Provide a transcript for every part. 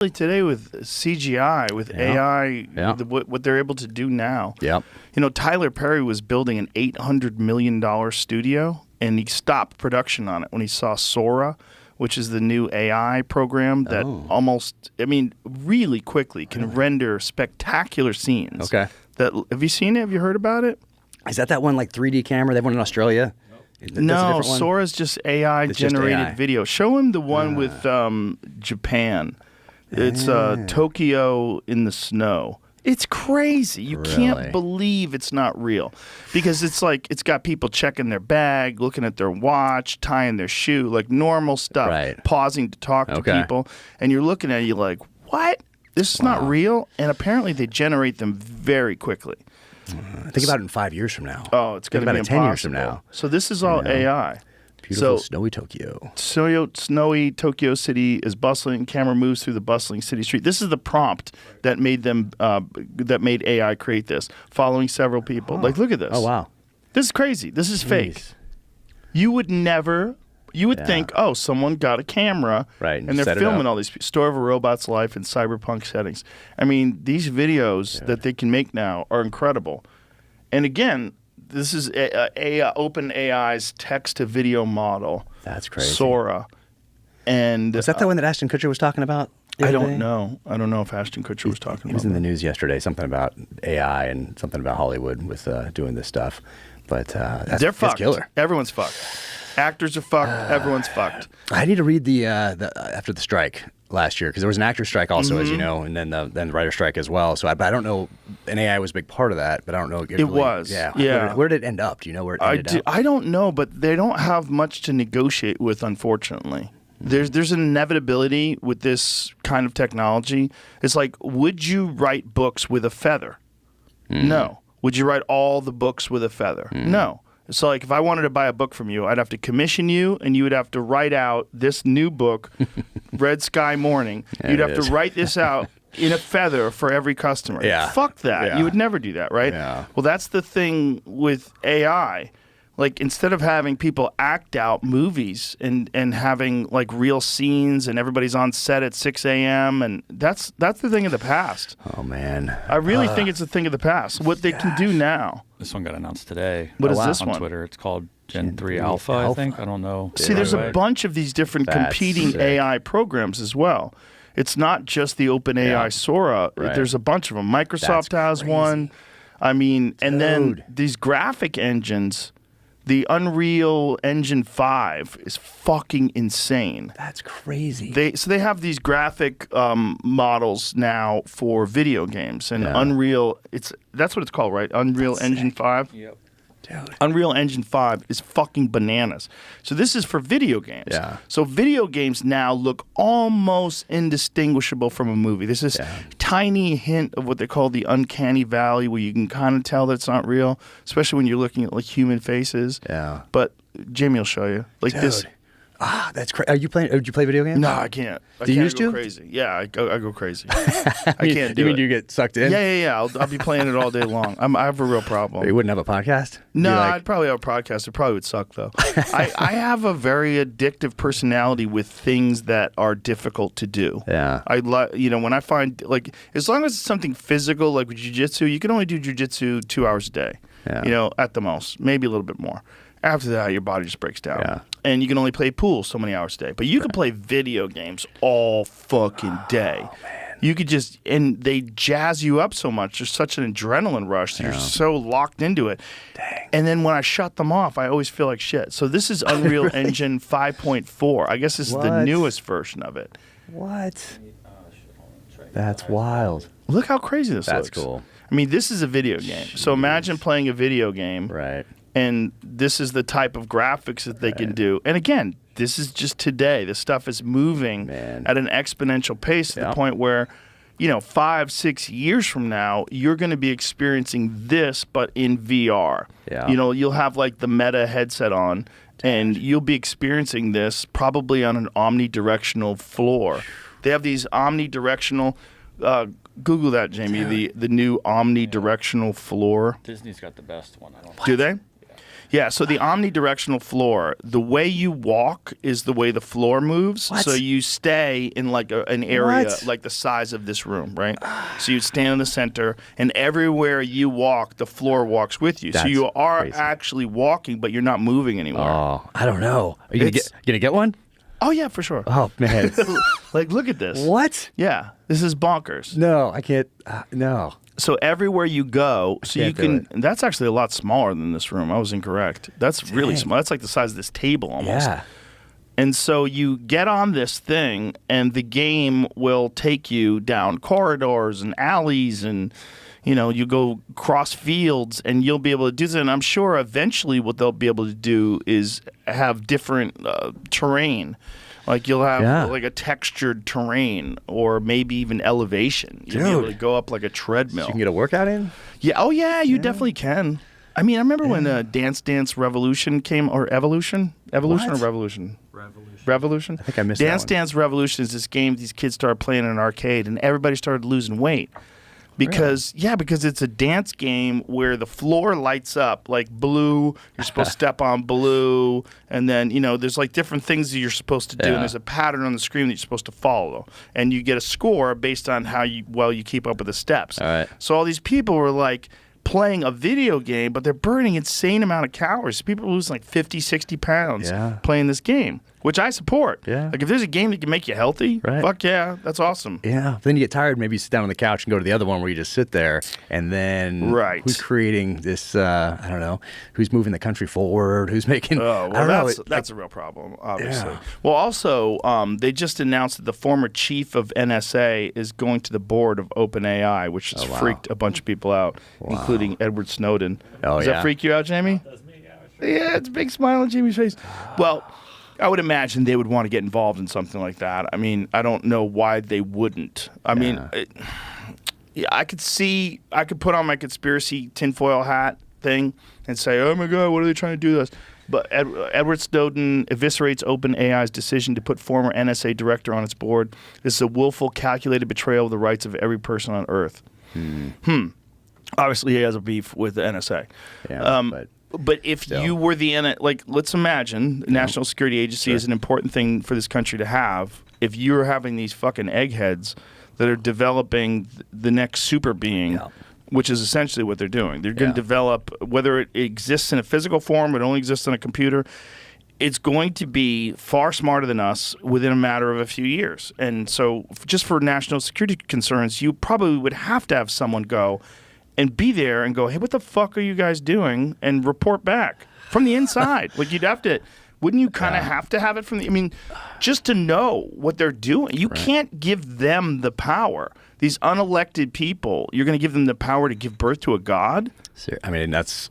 Today with CGI, with AI, what they're able to do now. Yep. You know, Tyler Perry was building an $800 million studio, and he stopped production on it when he saw Sora, which is the new AI program that really quickly can render spectacular scenes. Okay. Have you seen it? Have you heard about it? Is that one like 3D camera? They have one in Australia? No, Sora's just AI-generated video. Show him the one with Japan. It's Tokyo in the snow. It's crazy. You can't believe it's not real. Because it's like, it's got people checking their bag, looking at their watch, tying their shoe, like normal stuff, pausing to talk to people. And you're looking at it, you're like, what? This is not real? And apparently they generate them very quickly. Think about it in 5 years from now. Oh, it's going to be impossible. 10 years from now. So this is all AI. Beautiful, snowy Tokyo. Snowy Tokyo City is bustling. Camera moves through the bustling city street. This is the prompt that made them that made AI create this. Following several people. Like, look at this. Oh wow, this is crazy. This is fake. You would never. You would think, oh, someone got a camera, and they're filming all these story of a robot's life in cyberpunk settings. I mean, these videos that they can make now are incredible. And again, this is OpenAI's text-to-video model. That's crazy. Sora. And is that the one that Ashton Kutcher was talking about? I don't know. I don't know if Ashton Kutcher was talking about it. He was in the news yesterday, something about AI and something about Hollywood with doing this stuff. But they're fucked. Killer. Everyone's fucked. Actors are fucked. Everyone's fucked. I need to read the after the strike last year, because there was an actor strike also, as you know, and then the writer strike as well. So I don't know, and AI was a big part of that, but I don't know. It was. Yeah. Where did it end up? Do you know where it ended up? I don't know, but they don't have much to negotiate with, unfortunately. There's an inevitability with this kind of technology. It's like, would you write books with a feather? No. Would you write all the books with a feather? No. So, like, if I wanted to buy a book from you, I'd have to commission you, and you would have to write out this new book, Red Sky Morning. You'd have to write this out in a feather for every customer. Fuck that. You would never do that, right? Well, that's the thing with AI. Like, instead of having people act out movies and having, like, real scenes and everybody's on set at 6 a.m., and that's the thing of the past. Oh, man. I really think it's a thing of the past. What they can do now. This one got announced today. What is this on one? Twitter. It's called Gen 3 Alpha, I think. I don't know. See, there's a bunch of these different competing AI programs as well. It's not just the OpenAI Sora. There's a bunch of them. Microsoft has one. I mean, and then these graphic engines, the Unreal Engine 5 is fucking insane. That's crazy. They have these graphic models now for video games, and Unreal, that's what it's called, right? Unreal Engine 5? Yep. Dude. Unreal Engine 5 is fucking bananas. So this is for video games. Yeah. So video games now look almost indistinguishable from a movie. There's this tiny hint of what they call the uncanny valley, where you can kind of tell that it's not real, especially when you're looking at, like, human faces. Yeah. But Jamie will show you. Like, this. Ah, that's crazy. Did you play video games? No, I can't. Do you used to? Crazy. Yeah, I go crazy. I can't do it. You mean you get sucked in? Yeah. I'll be playing it all day long. I have a real problem. You wouldn't have a podcast? No, I'd probably have a podcast. It probably would suck, though. I have a very addictive personality with things that are difficult to do. Yeah. When I find, like, as long as it's something physical, like with jiu-jitsu, you can only do jiu-jitsu 2 hours a day. Yeah. At the most. Maybe a little bit more. After that, your body just breaks down. Yeah. And you can only play pool so many hours a day. But you can play video games all fucking day. Oh, man. You could and they jazz you up so much. There's such an adrenaline rush that you're so locked into it. Dang. And then when I shut them off, I always feel like shit. So this is Unreal Engine 5.4. I guess this is the newest version of it. What? That's wild. Look how crazy this looks. That's cool. I mean, this is a video game. So imagine playing a video game. Right. And this is the type of graphics that they can do. And again, this is just today. This stuff is moving at an exponential pace to the point where, 5-6 years from now, you're going to be experiencing this, but in VR. Yeah. You'll have, like, the Meta headset on, and you'll be experiencing this probably on an omnidirectional floor. They have these omnidirectional... Google that, Jamie. The new omnidirectional floor. Disney's got the best one. Do they? Yeah, so the omnidirectional floor, the way you walk is the way the floor moves. What? So you stay in like an area What? like the size of this room, right? So you stand in the center, and everywhere you walk, the floor walks with you. So That's you are crazy. actually walking, but you're not moving anymore. Oh, I don't know. Are you gonna get one? Oh, yeah, for sure. Oh man. Like, look at this. What? Yeah, this is bonkers. No, I can't. No. So everywhere you go, so you can't do can. it. That's actually a lot smaller than this room. I was incorrect. That's really Dang. small. That's like the size of this table almost. Yeah. And so you get on this thing, and the game will take you down corridors and alleys, and you go cross fields, and you'll be able to do that. And I'm sure eventually what they'll be able to do is have different terrain. Like you'll have like a textured terrain, or maybe even elevation. You'll be able to go up like a treadmill. So you can get a workout in? Yeah. Oh, yeah. You definitely can. I mean, I remember when Dance Dance Revolution came, or Evolution or Revolution. Revolution. I think I missed that Dance one. Dance Revolution is this game these kids started playing in an arcade, and everybody started losing weight. Because because it's a dance game where the floor lights up like blue. You're supposed to step on blue, and then there's like different things that you're supposed to do, and there's a pattern on the screen that you're supposed to follow, and you get a score based on how well you keep up with the steps. All right. So all these people were like playing a video game, but they're burning insane amount of calories. People are losing like 50, 60 pounds playing this game, which I support. Yeah. Like if there's a game that can make you healthy, fuck yeah, that's awesome. Yeah. Then you get tired, maybe you sit down on the couch and go to the other one where you just sit there, and then who's creating this, I don't know, who's moving the country forward, who's making, Oh, I well, don't know. that's a real problem, obviously. Yeah. Well, also, they just announced that the former chief of NSA is going to the board of OpenAI, which has freaked a bunch of people out, including Edward Snowden. Does that freak you out, Jamie? Yeah, it's a big smile on Jamie's face. Well, I would imagine they would want to get involved in something like that. I mean, I don't know why they wouldn't. I mean, I could put on my conspiracy tinfoil hat thing and say, oh my God, what are they trying to do to us? But Edward Snowden eviscerates OpenAI's decision to put former NSA director on its board. This is a willful, calculated betrayal of the rights of every person on Earth. Obviously, he has a beef with the NSA. Yeah, but if you were let's imagine the National Security Agency is an important thing for this country to have. If you're having these fucking eggheads that are developing the next super being, which is essentially what they're doing. They're going to develop, whether it exists in a physical form, it only exists on a computer, it's going to be far smarter than us within a matter of a few years. And so just for national security concerns, you probably would have to have someone go and be there and go, hey, what the fuck are you guys doing? And report back from the inside. Like you'd have to, wouldn't you kind of have to have it from the, I mean, just to know what they're doing. You can't give them the power. These unelected people, you're going to give them the power to give birth to a god? I mean, that's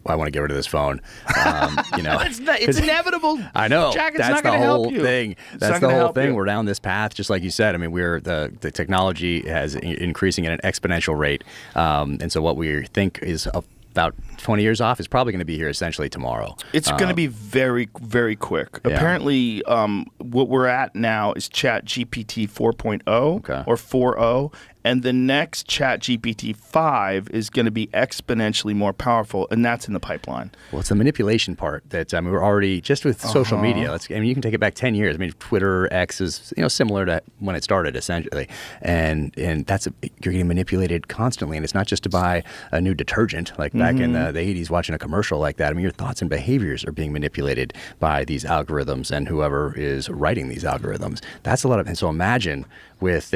why I want to get rid of this phone. It's inevitable. I know. Jack, it's that's not the going to whole help you. thing. It's That's not the gonna whole help thing. you. We're down this path, just like you said. I mean, we're the technology has increasing at an exponential rate, and so what we think is about 20 years off is probably going to be here essentially tomorrow. It's going to be very, very quick. Apparently, what we're at now is Chat GPT 4.0 or 4.0, and the next Chat GPT 5 is going to be exponentially more powerful, and that's in the pipeline. Well, it's the manipulation part that we're already just with social media. You can take it back 10 years. I mean, Twitter, X is similar to when it started essentially, and you're getting manipulated constantly. And it's not just to buy a new detergent like back in the 80s watching a commercial like that. I mean, your thoughts and behaviors are being manipulated by these algorithms and whoever is writing these algorithms. That's a lot of, and so imagine with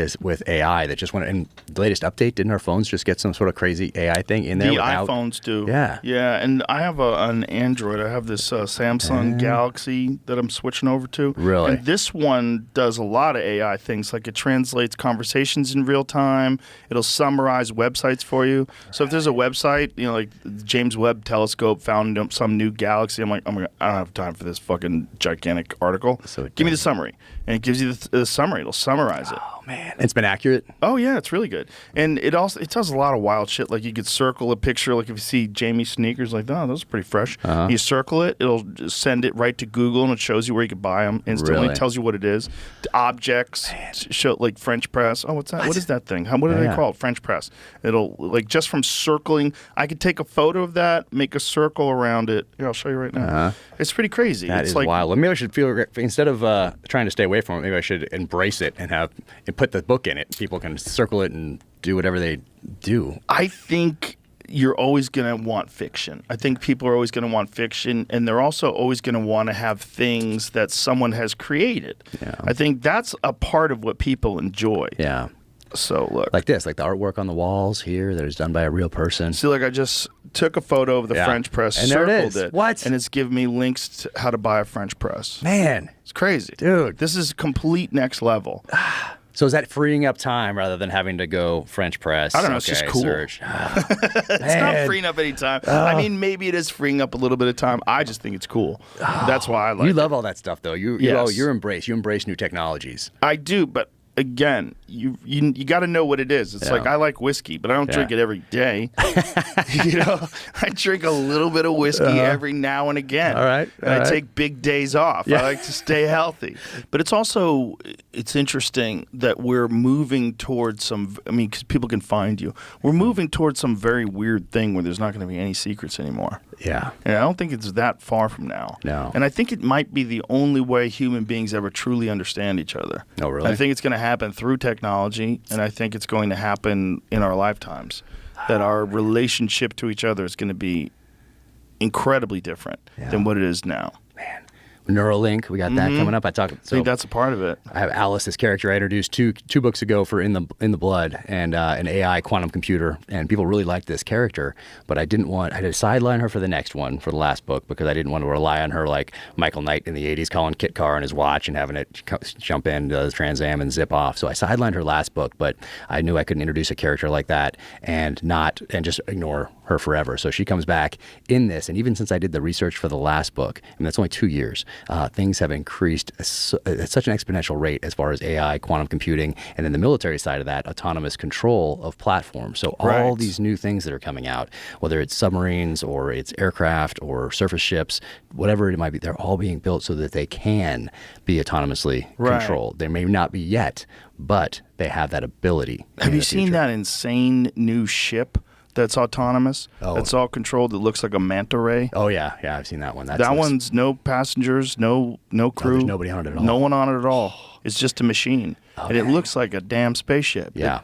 AI that just went, and the latest update, didn't our phones just get some sort of crazy AI thing in there? The iPhones do. Yeah. Yeah, and I have an Android. I have this Samsung Galaxy that I'm switching over to. Really? And this one does a lot of AI things. Like it translates conversations in real time. It'll summarize websites for you. So if there's a website, like James Webb Telescope found some new galaxy, I'm like, I don't have time for this fucking gigantic article. So give me the summary. And it gives you the summary. It'll summarize it. Oh, man. It's been accurate? Oh, yeah. it's really good. And it does a lot of wild shit. Like you could circle a picture, like if you see Jamie sneakers, like, oh, those are pretty fresh. You circle it, it'll just send it right to Google, and it shows you where you could buy them instantly. Really? It tells you what it is. The objects, show like French press. Oh, what's that? What is that thing? What do they call it? French press. It'll, like, just from circling, I could take a photo of that, make a circle around it. Here, I'll show you right now. It's pretty crazy. That it's is like, wild. Well, maybe I should feel, instead of trying to stay away from it, maybe I should embrace it and put the book in it. People can circle it and do whatever they do. I think you're always going to want fiction. I think people are always going to want fiction, and they're also always going to want to have things that someone has created. Yeah. I think that's a part of what people enjoy. Yeah. So look. Like this, like the artwork on the walls here that is done by a real person. See, like I just took a photo of the French press, and there circled it is. What? And it's giving me links to how to buy a French press. Man. It's crazy. Dude. This is complete next level. So is that freeing up time rather than having to go French press? I don't know. It's just cool. Search. It's not freeing up any time. I mean, maybe it is freeing up a little bit of time. I just think it's cool. That's why I like it. You love all that stuff, though. You Yes. you embrace new technologies. I do, but again, you got to know what it is. It's like I like whiskey, but I don't drink it every day. I drink a little bit of whiskey every now and again. All right, And I take big days off. I like to stay healthy. But it's interesting that we're moving towards because people can find you. We're moving towards some very weird thing where there's not going to be any secrets anymore. Yeah. And I don't think it's that far from now. No. And I think it might be the only way human beings ever truly understand each other. Oh, really? I think it's going to happen through technology, and I think it's going to happen in our lifetimes. That our relationship to each other is going to be incredibly different than what it is now. Man. Neuralink, we got that coming up. I think that's a part of it. I have Alice, this character I introduced two books ago for In the Blood, and an AI quantum computer, and people really liked this character, but I had to sideline her for the next one, for the last book, because I didn't want to rely on her like Michael Knight in the 80s calling Kit Carr on his watch and having it jump into the Trans Am and zip off. So I sidelined her last book, but I knew I couldn't introduce a character like that and just ignore her forever. So she comes back in this, and even since I did the research for the last book, and that's only 2 years, things have increased at such an exponential rate as far as AI, quantum computing, and then the military side of that, autonomous control of platforms. So all these new things that are coming out, whether it's submarines or it's aircraft or surface ships, whatever it might be, they're all being built so that they can be autonomously controlled. They may not be yet, but they have that ability. Have you seen that insane new ship that's autonomous? That's all controlled. It looks like a manta ray. Oh yeah, I've seen that one. That one's no passengers, no crew. There's nobody on it at all. No one on it at all. It's just a machine, and it looks like a damn spaceship. Yeah.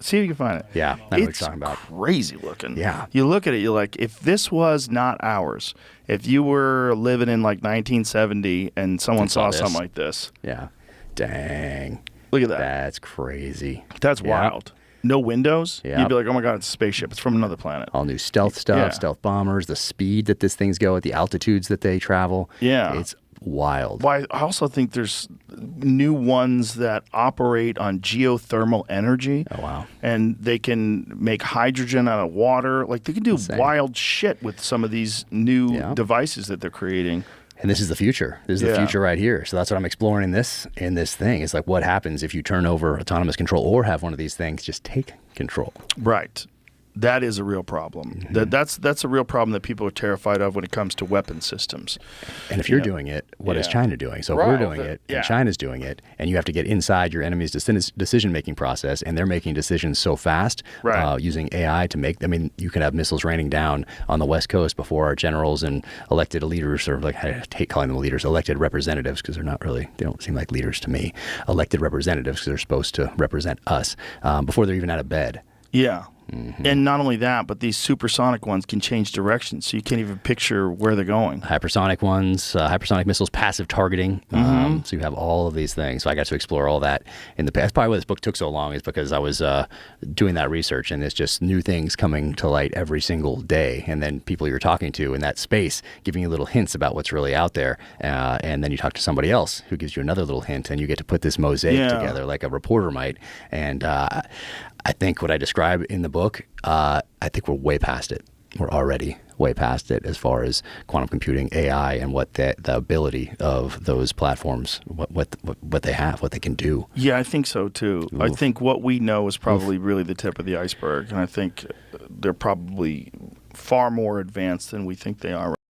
See if you can find it. Yeah, I know what you're talking about. Crazy looking. Yeah. You look at it, you're like, if this was not ours, if you were living in like 1970 and someone saw something like this. Yeah. Dang. Look at that. That's crazy. That's wild. No windows. Yep. You'd be like, oh my God, it's a spaceship. It's from another planet. All new stealth stuff, stealth bombers, the speed that these things go at, the altitudes that they travel. Yeah. It's wild. Well, I also think there's new ones that operate on geothermal energy. Oh, wow. And they can make hydrogen out of water. Like, they can do wild shit with some of these new devices that they're creating. And this is the future. This is the future right here. So that's what I'm exploring in this thing. It's like, what happens if you turn over autonomous control or have one of these things just take control? Right. That is a real problem. That's a real problem that people are terrified of when it comes to weapon systems. And if you're doing it, what is China doing? So if we're doing it, and China's doing it, and you have to get inside your enemy's decision-making process, and they're making decisions so fast using AI to make. I mean, you can have missiles raining down on the West Coast before our generals and elected leaders, or like I hate calling them leaders, elected representatives, because they don't seem like leaders to me. Elected representatives, because they're supposed to represent us before they're even out of bed. Yeah. And not only that, but these supersonic ones can change direction, so you can't even picture where they're going. Hypersonic ones, hypersonic missiles, passive targeting. So you have all of these things. So I got to explore all that in the past. That's probably why this book took so long, is because I was doing that research, and it's just new things coming to light every single day. And then people you're talking to in that space giving you little hints about what's really out there. And then you talk to somebody else who gives you another little hint, and you get to put this mosaic together like a reporter might. And I think what I describe in the book, I think we're way past it. we're already way past it as far as quantum computing, AI, and what the ability of those platforms, what they have, what they can do. Yeah, I think so too. Oof. I think what we know is probably really the tip of the iceberg, and I think they're probably far more advanced than we think they are.